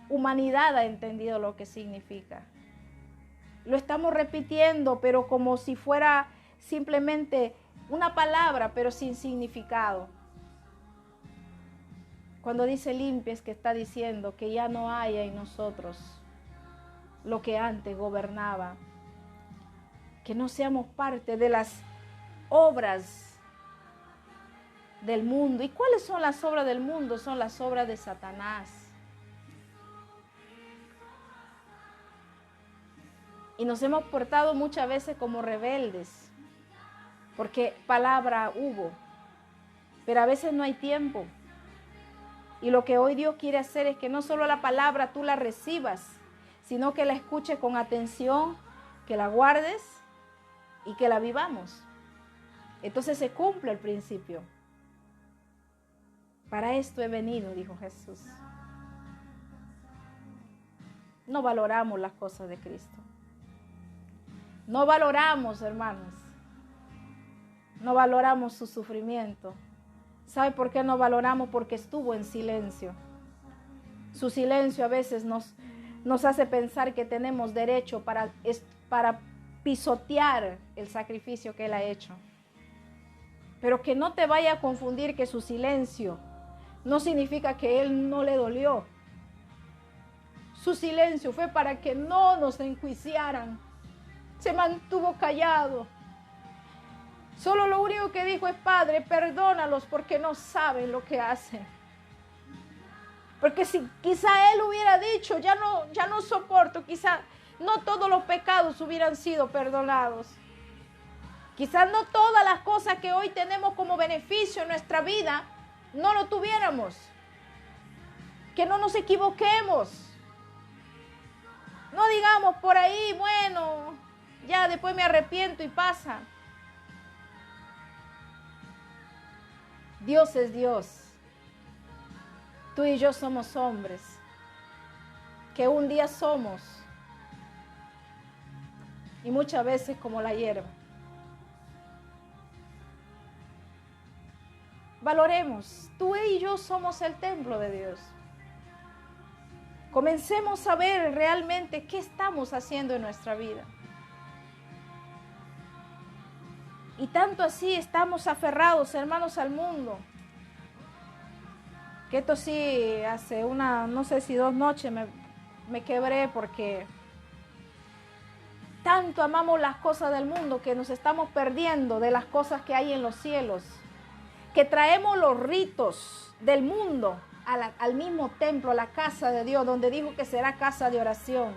S1: humanidad ha entendido lo que significa. Lo estamos repitiendo, pero como si fuera simplemente una palabra, pero sin significado. Cuando dice limpia es que está diciendo que ya no haya en nosotros lo que antes gobernaba. Que no seamos parte de las obras del mundo. ¿Y cuáles son las obras del mundo? Son las obras de Satanás. Y nos hemos portado muchas veces como rebeldes, porque palabra hubo, pero a veces no hay tiempo. Y lo que hoy Dios quiere hacer es que no solo la palabra tú la recibas, sino que la escuches con atención, que la guardes y que la vivamos. Entonces se cumple el principio. Para esto he venido, dijo Jesús. No valoramos las cosas de Cristo. No valoramos, hermanos. No valoramos su sufrimiento. ¿Sabe por qué no valoramos? Porque estuvo en silencio. Su silencio a veces nos hace pensar que tenemos derecho para pisotear el sacrificio que Él ha hecho. Pero que no te vaya a confundir que su silencio no significa que Él no le dolió. Su silencio fue para que no nos enjuiciaran. Se mantuvo callado. Solo lo único que dijo es: Padre, perdónalos porque no saben lo que hacen. Porque si quizá Él hubiera dicho, ya no soporto, quizá no todos los pecados hubieran sido perdonados. Quizás no todas las cosas que hoy tenemos como beneficio en nuestra vida no lo tuviéramos. Que no nos equivoquemos. No digamos por ahí, bueno, ya después me arrepiento y pasa. Dios es Dios. Tú y yo somos hombres que un día somos y muchas veces como la hierba. Valoremos, tú y yo somos el templo de Dios. Comencemos a ver realmente qué estamos haciendo en nuestra vida. Y tanto así estamos aferrados, hermanos, al mundo. Que esto sí, hace no sé si 2 noches me quebré porque tanto amamos las cosas del mundo que nos estamos perdiendo de las cosas que hay en los cielos. Que traemos los ritos del mundo al mismo templo, a la casa de Dios, donde dijo que será casa de oración.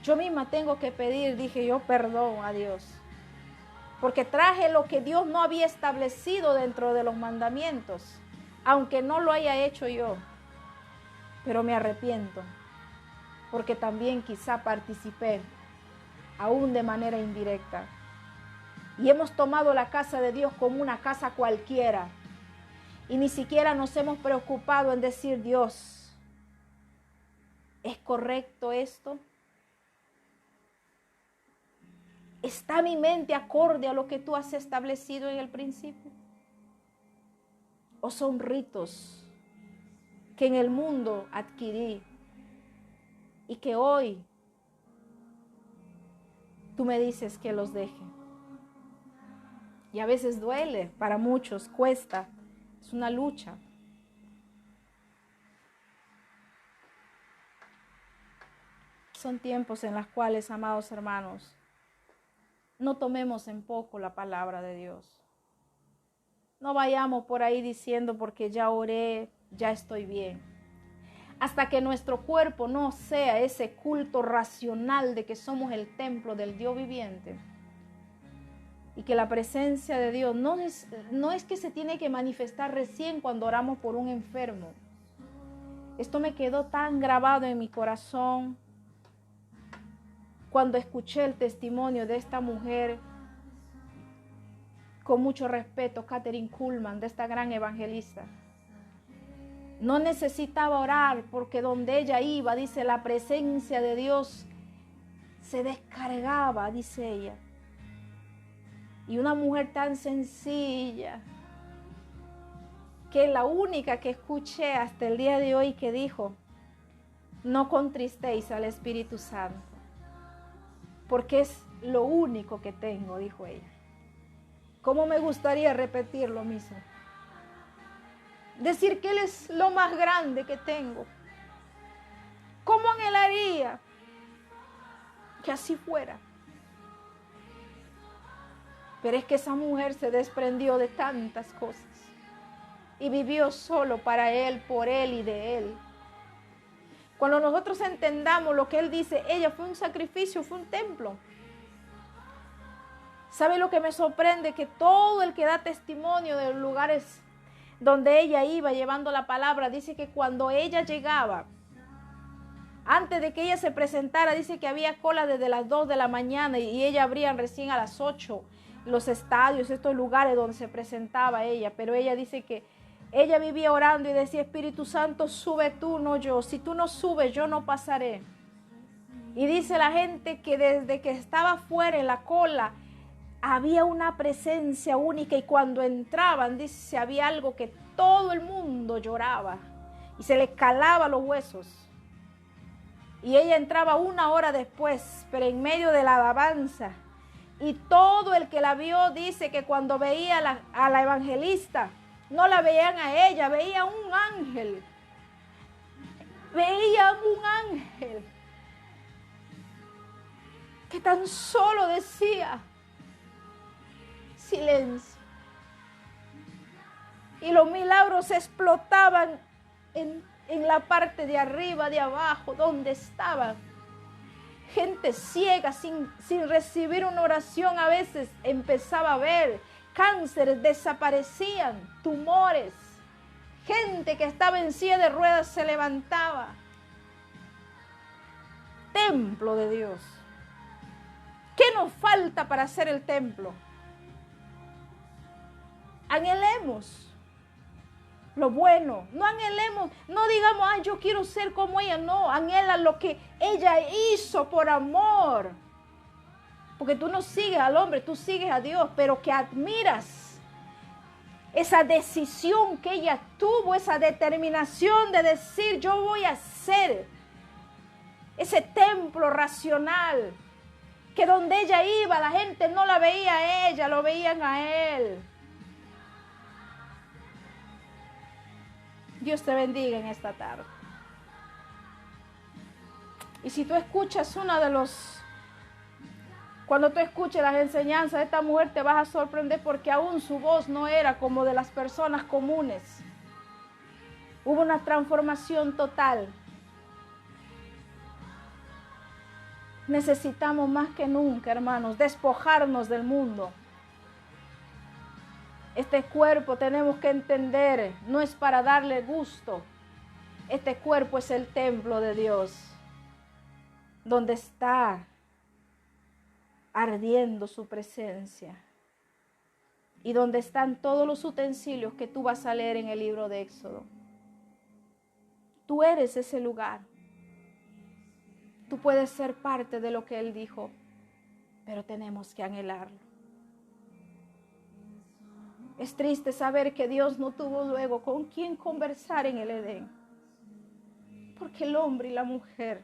S1: Yo misma tengo que pedir, dije yo, perdón a Dios. Porque traje lo que Dios no había establecido dentro de los mandamientos, aunque no lo haya hecho yo. Pero me arrepiento, porque también quizá participé, aún de manera indirecta. Y hemos tomado la casa de Dios como una casa cualquiera. Y ni siquiera nos hemos preocupado en decir: Dios, ¿es correcto esto? ¿Está mi mente acorde a lo que tú has establecido en el principio? ¿O son ritos que en el mundo adquirí y que hoy tú me dices que los deje? Y a veces duele, para muchos cuesta, es una lucha. Son tiempos en los cuales, amados hermanos, no tomemos en poco la palabra de Dios. No vayamos por ahí diciendo: porque ya oré, ya estoy bien. Hasta que nuestro cuerpo no sea ese culto racional de que somos el templo del Dios viviente. Y que la presencia de Dios no es que se tiene que manifestar recién cuando oramos por un enfermo. Esto me quedó tan grabado en mi corazón cuando escuché el testimonio de esta mujer, con mucho respeto, Kathryn Kuhlman, de esta gran evangelista. No necesitaba orar porque donde ella iba, dice, la presencia de Dios se descargaba, dice ella. Y una mujer tan sencilla, que es la única que escuché hasta el día de hoy que dijo: no contristéis al Espíritu Santo, porque es lo único que tengo, dijo ella. ¿Cómo me gustaría repetir lo mismo? Decir que Él es lo más grande que tengo. ¿Cómo anhelaría que así fuera? Pero es que esa mujer se desprendió de tantas cosas y vivió solo para Él, por Él y de Él. Cuando nosotros entendamos lo que Él dice, ella fue un sacrificio, fue un templo. ¿Sabe lo que me sorprende? Que todo el que da testimonio de los lugares donde ella iba llevando la palabra, dice que cuando ella llegaba, antes de que ella se presentara, dice que había cola desde las 2 de la mañana y ella abría recién a las 8 los estadios, estos lugares donde se presentaba ella. Pero ella dice que ella vivía orando y decía: Espíritu Santo, sube tú, no yo. Si tú no subes, yo no pasaré. Y dice la gente que desde que estaba fuera en la cola, había una presencia única, y cuando entraban, dice, había algo que todo el mundo lloraba, y se le calaba los huesos. Y ella entraba 1 hora después, pero en medio de la alabanza. Y todo el que la vio dice que cuando veía a la evangelista, no la veían a ella, veían un ángel. Veían un ángel que tan solo decía silencio. Y los milagros explotaban en la parte de arriba, de abajo, donde estaban. Gente ciega sin recibir una oración a veces empezaba a ver. Cánceres desaparecían, tumores. Gente que estaba en silla de ruedas se levantaba. Templo de Dios. ¿Qué nos falta para hacer el templo? Anhelemos lo bueno, no anhelemos, no digamos, ay, yo quiero ser como ella, no, anhela lo que ella hizo por amor, porque tú no sigues al hombre, tú sigues a Dios, pero que admiras esa decisión que ella tuvo, esa determinación de decir, yo voy a ser ese templo racional, que donde ella iba, la gente no la veía a ella, lo veían a él. Dios te bendiga en esta tarde. Y si tú escuchas cuando tú escuches las enseñanzas de esta mujer, te vas a sorprender porque aún su voz no era como de las personas comunes. Hubo una transformación total. Necesitamos más que nunca, hermanos, despojarnos del mundo. Este cuerpo tenemos que entender, no es para darle gusto. Este cuerpo es el templo de Dios, donde está ardiendo su presencia y donde están todos los utensilios que tú vas a leer en el libro de Éxodo. Tú eres ese lugar. Tú puedes ser parte de lo que Él dijo, pero tenemos que anhelarlo. Es triste saber que Dios no tuvo luego con quién conversar en el Edén, porque el hombre y la mujer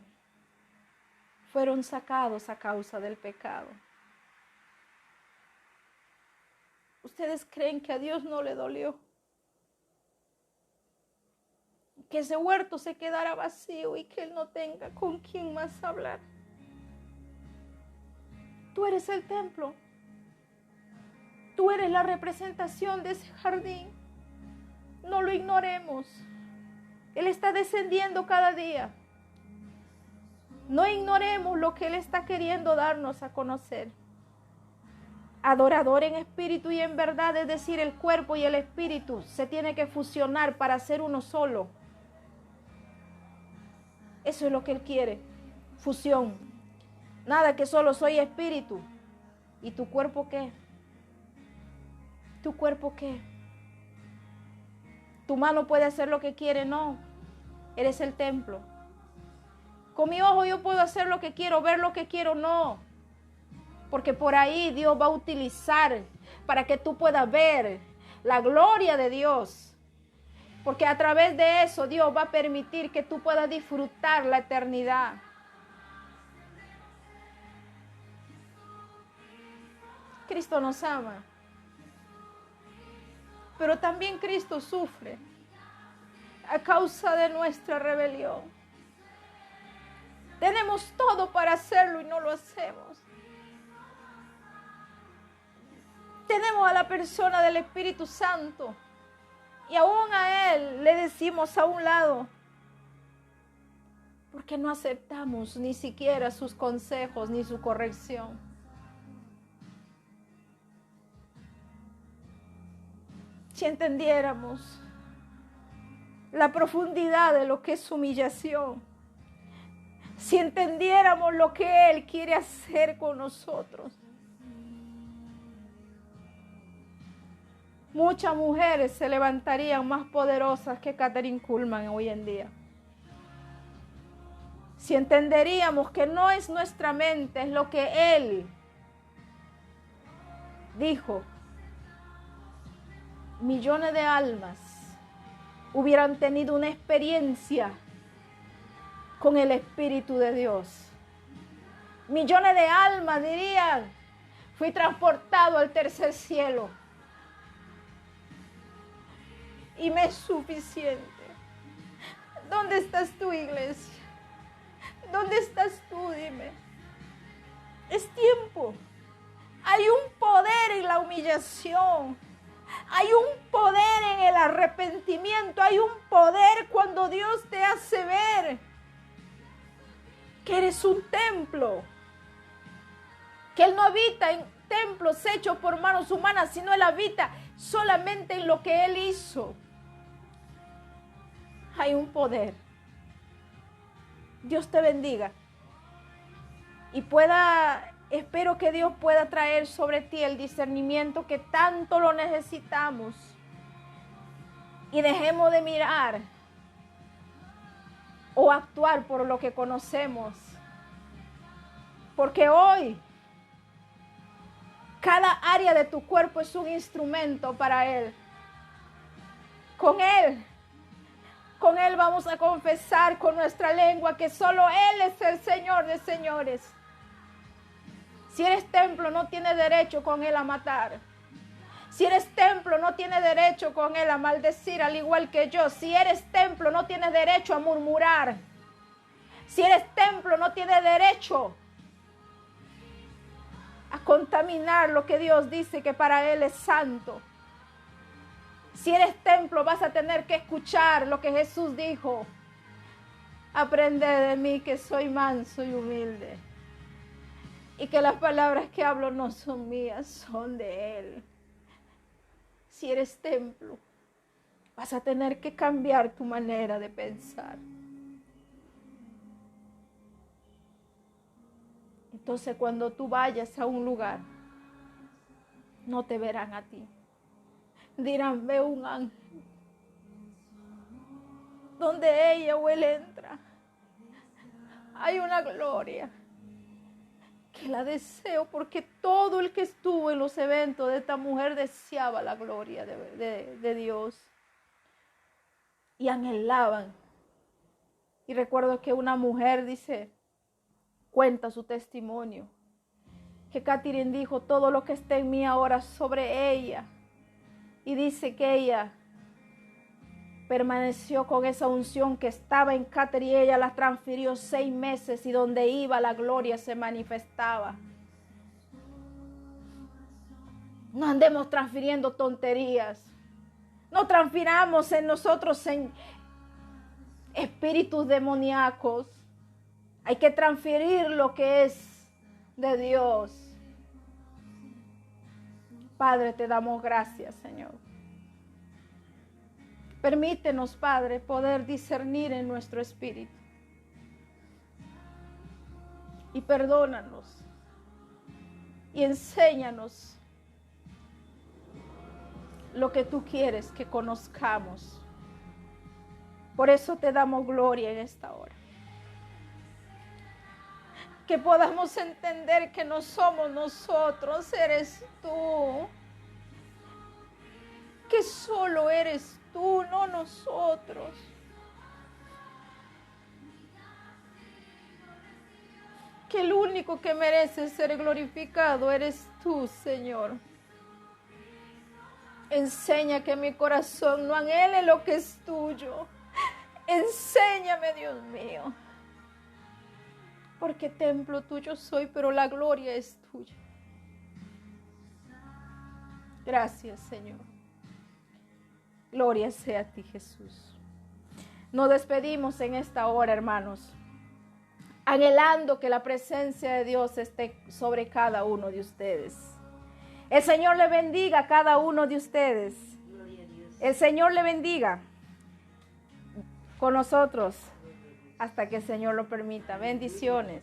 S1: fueron sacados a causa del pecado. ¿Ustedes creen que a Dios no le dolió que ese huerto se quedara vacío y que Él no tenga con quién más hablar? Tú eres el templo. Tú eres la representación de ese jardín. No lo ignoremos. Él está descendiendo cada día. No ignoremos lo que Él está queriendo darnos a conocer. Adorador en espíritu y en verdad, es decir, el cuerpo y el espíritu se tiene que fusionar para ser uno solo. Eso es lo que Él quiere, fusión. Nada que solo soy espíritu. ¿Y tu cuerpo qué? ¿Tu cuerpo qué? Tu mano puede hacer lo que quiere, no. Eres el templo. Con mi ojo yo puedo hacer lo que quiero, ver lo que quiero, no. Porque por ahí Dios va a utilizar para que tú puedas ver la gloria de Dios. Porque a través de eso Dios va a permitir que tú puedas disfrutar la eternidad. Cristo nos ama. Pero también Cristo sufre a causa de nuestra rebelión. Tenemos todo para hacerlo y no lo hacemos. Tenemos a la persona del Espíritu Santo y aún a Él le decimos a un lado, porque no aceptamos ni siquiera sus consejos ni su corrección. Si entendiéramos la profundidad de lo que es humillación, si entendiéramos lo que Él quiere hacer con nosotros, muchas mujeres se levantarían más poderosas que Kathryn Kuhlman hoy en día. Si entenderíamos que no es nuestra mente, es lo que Él dijo. Millones de almas hubieran tenido una experiencia con el Espíritu de Dios. Millones de almas dirían, fui transportado al tercer cielo. Y me es suficiente. ¿Dónde estás tú, iglesia? ¿Dónde estás tú? Dime. Es tiempo. Hay un poder en la humillación. Hay un poder en el arrepentimiento. Hay un poder cuando Dios te hace ver que eres un templo. Que Él no habita en templos hechos por manos humanas, sino Él habita solamente en lo que Él hizo. Hay un poder. Dios te bendiga. Y espero que Dios pueda traer sobre ti el discernimiento que tanto lo necesitamos. Y dejemos de mirar o actuar por lo que conocemos. Porque hoy cada área de tu cuerpo es un instrumento para Él. Con Él vamos a confesar con nuestra lengua que solo Él es el Señor de señores. Si eres templo, no tienes derecho con Él a matar. Si eres templo, no tienes derecho con Él a maldecir, al igual que yo. Si eres templo, no tienes derecho a murmurar. Si eres templo, no tienes derecho a contaminar lo que Dios dice que para Él es santo. Si eres templo, vas a tener que escuchar lo que Jesús dijo. Aprende de mí que soy manso y humilde. Y que las palabras que hablo no son mías, son de Él. Si eres templo, vas a tener que cambiar tu manera de pensar. Entonces, cuando tú vayas a un lugar, no te verán a ti. Dirán, ve un ángel. Donde ella o él entra, hay una gloria que la deseo, porque todo el que estuvo en los eventos de esta mujer deseaba la gloria de Dios y anhelaban. Y recuerdo que una mujer cuenta su testimonio, que Catherine dijo, todo lo que está en mí ahora sobre ella, y dice que ella permaneció con esa unción que estaba en Catherine y ella la transfirió 6 meses y donde iba la gloria se manifestaba. No andemos transfiriendo tonterías. No transfiramos en nosotros en espíritus demoníacos. Hay que transferir lo que es de Dios. Padre, te damos gracias, Señor. Permítenos, Padre, poder discernir en nuestro espíritu. Y perdónanos. Y enséñanos lo que tú quieres que conozcamos. Por eso te damos gloria en esta hora. Que podamos entender que no somos nosotros, eres tú. Que solo eres tú, no nosotros. Que el único que merece ser glorificado eres tú, Señor. Enseña que mi corazón no anhele lo que es tuyo. Enséñame, Dios mío. Porque templo tuyo soy, pero la gloria es tuya. Gracias, Señor. Gloria sea a ti, Jesús. Nos despedimos en esta hora, hermanos, anhelando que la presencia de Dios esté sobre cada uno de ustedes. El Señor le bendiga a cada uno de ustedes. El Señor le bendiga con nosotros hasta que el Señor lo permita. Bendiciones.